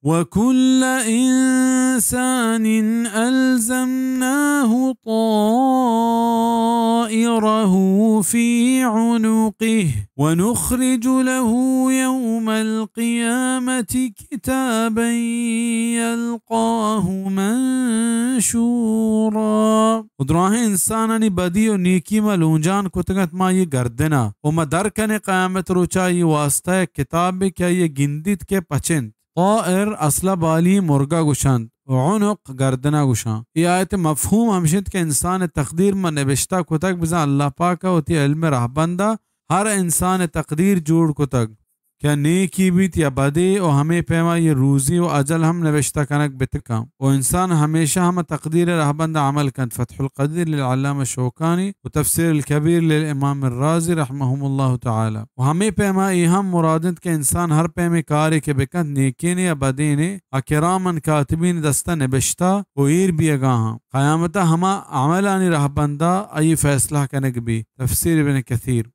وكل إنسان ألزمناه طائره في عنقه ونخرج له يوم القيامة كتابا يلقاه منشورا. ودراه إنسانني بدي ونيكي ملونجان كتغت ما يگردنا وما دركن قيامت روچا واسطة كتاب كي گندت के पचिंत طائر असला बाली मुर्गा गुशांत عنق गर्दना गुशां। ये आयत मफहूम हमशित के इंसान तकदीर में नबिश्ता कुतक बिजा अल्लाह पाक होती इल्म रहबंदा हर इंसान तकदीर जोड़ कुतक क्या नेकी बीत या बदे और हमें पैमा ये रूज़ी व अजल हम नविश्ता कनक बितका और इंसान हमेशा हम तकदीर रहबंदा अमल कन। फ़त्हुल क़दीर लिल-अल्लामा शौकानी व तफ़सीर अल-कबीर लिल-इमाम ar-राज़ी रहमहुमुल्लाह ताला। और हमें पैमा ये हम मुरादत के इंसान हर पैमे कार्य के बिकत नेकी ने या बदे ने अकिरामन कातिबीन दस्ता नबिश्ता और ईर भी अगाहा क़यामता हमा अमलानी रहबंदा अई फैसला कनक भी। तफ़सीर इब्न कसीर।